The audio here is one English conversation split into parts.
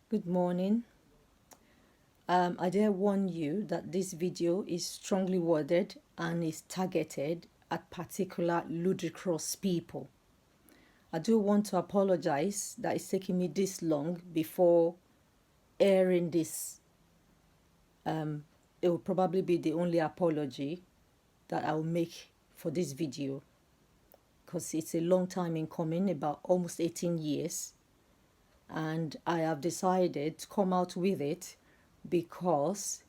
Good morning. I dare warn you that this video is strongly worded and is targeted at particular ludicrous people. I do want to apologize that it's taking me this long before airing this. It will probably be the only apology that I will make for this video because it's a long time in coming, about almost 18 years. And I have decided to come out with it because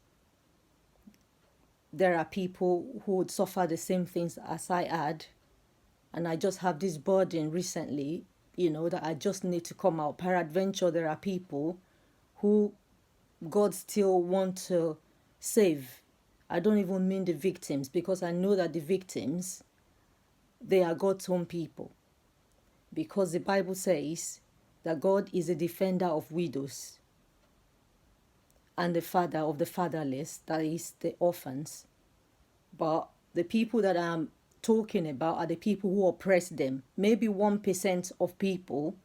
there are people who would suffer the same things as I had. And I just have this burden recently, that I just need to come out. Peradventure, there are people who God still want to save. I don't even mean the victims, because I know that the victims, they are God's own people. Because the Bible says that God is a defender of widows and the father of the fatherless, that is the orphans. But the people that I'm talking about are the people who oppress them. Maybe 1% of people,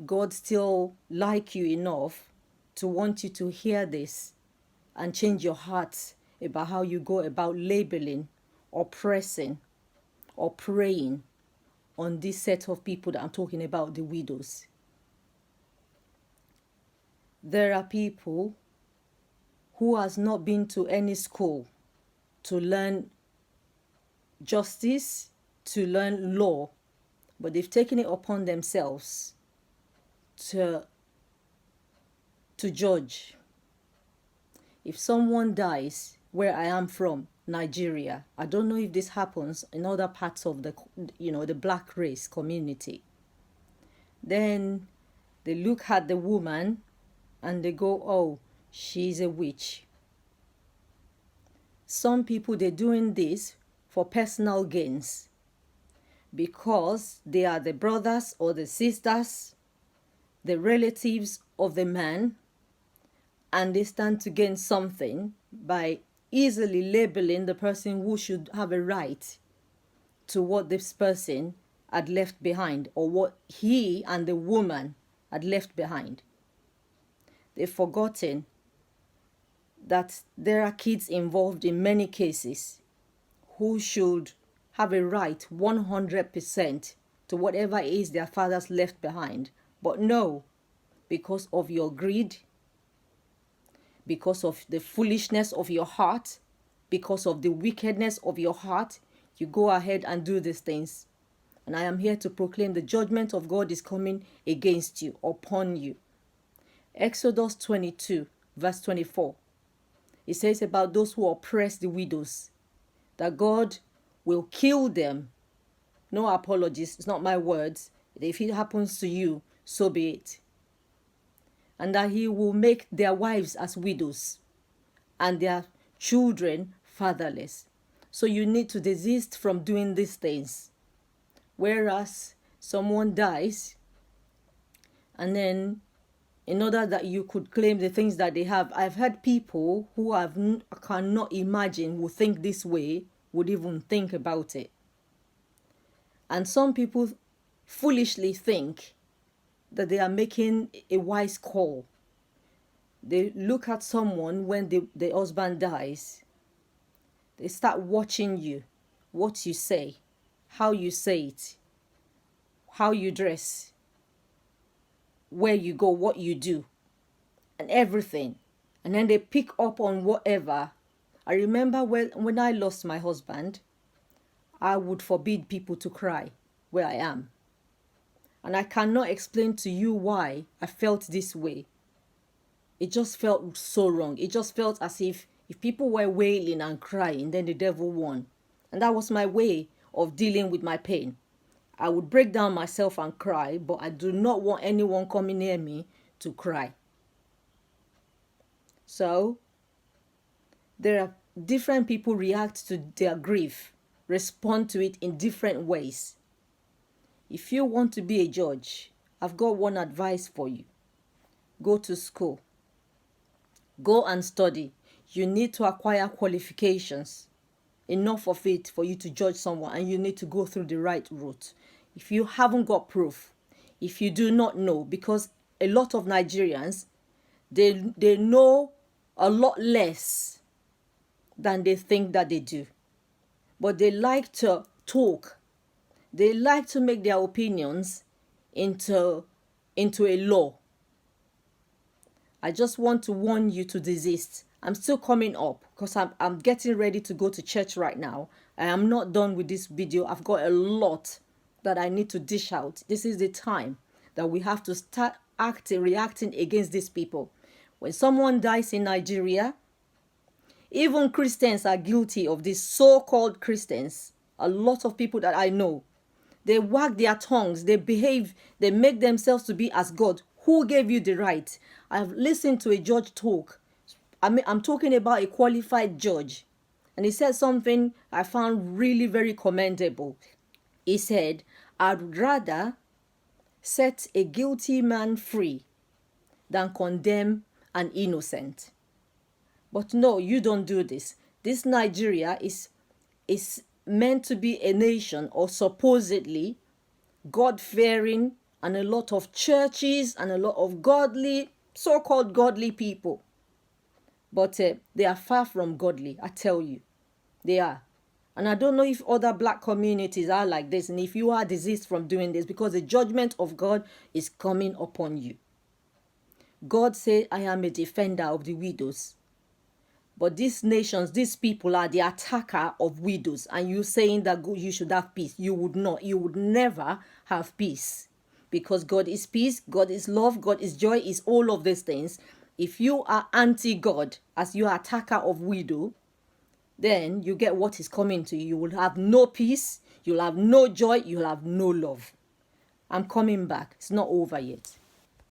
God still like you enough to want you to hear this and change your heart about how you go about labeling, oppressing, or preying on this set of people that I'm talking about, the widows. There are people who has not been to any school to learn justice, to learn law, but they've taken it upon themselves to judge. If someone dies where I am from, Nigeria, I don't know if this happens in other parts of the black race community, then they look at the woman and they go, oh, she's a witch. Some people, they're doing this for personal gains because they are the brothers or the sisters, the relatives of the man, and they stand to gain something by easily labeling the person who should have a right to what this person had left behind, or what he and the woman had left behind. They've forgotten that there are kids involved in many cases who should have a right 100% to whatever is their fathers left behind. But no, because of your greed, because of the foolishness of your heart, because of the wickedness of your heart, you go ahead and do these things. And I am here to proclaim the judgment of God is coming against you, upon you. Exodus 22, verse 24. It says about those who oppress the widows, that God will kill them. No apologies, it's not my words. If it happens to you, so be it. And that he will make their wives as widows and their children fatherless. So you need to desist from doing these things. Whereas someone dies, and then in order that you could claim the things that they have, I've heard people who cannot imagine, who think this way, would even think about it. And some people foolishly think that they are making a wise call. They look at someone when the husband dies. They start watching you, what you say, how you say it, how you dress, where you go, what you do, and everything. And then they pick up on whatever. I remember when I lost my husband, I would forbid people to cry where I am. And I cannot explain to you why I felt this way. It just felt so wrong. It just felt as if people were wailing and crying, then the devil won. And that was my way of dealing with my pain. I would break down myself and cry, but I do not want anyone coming near me to cry. So, there are different people react to their grief, respond to it in different ways. If you want to be a judge, I've got one advice for you. Go to school. Go and study. You need to acquire qualifications. Enough of it for you to judge someone, and you need to go through the right route. If you haven't got proof, if you do not know, because a lot of Nigerians, They know a lot less than they think that they do. But they like to talk. They like to make their opinions into a law. I just want to warn you to desist. I'm still coming up because I'm getting ready to go to church right now. I am not done with this video. I've got a lot that I need to dish out. This is the time that we have to start reacting against these people. When someone dies in Nigeria, even Christians are guilty of this. So-called Christians, a lot of people that I know, they wag their tongues, they behave, they make themselves to be as God. Who gave you the right? I've listened to a judge talk. I'm talking about a qualified judge. And he said something I found really very commendable. He said, I'd rather set a guilty man free than condemn an innocent. But no, you don't do this. This Nigeria is meant to be a nation, or supposedly God-fearing, and a lot of churches and a lot of godly, so-called godly people. But they are far from godly, I tell you. They are. And I don't know if other black communities are like this, and if you are diseased from doing this, because the judgment of God is coming upon you. God said, I am a defender of the widows. But these nations, these people are the attacker of widows. And you saying that you should have peace. You would not. You would never have peace. Because God is peace, God is love, God is joy, is all of these things. If you are anti-God as your attacker of widow, then you get what is coming to you. You will have no peace, you'll have no joy, you'll have no love. I'm coming back. It's not over yet.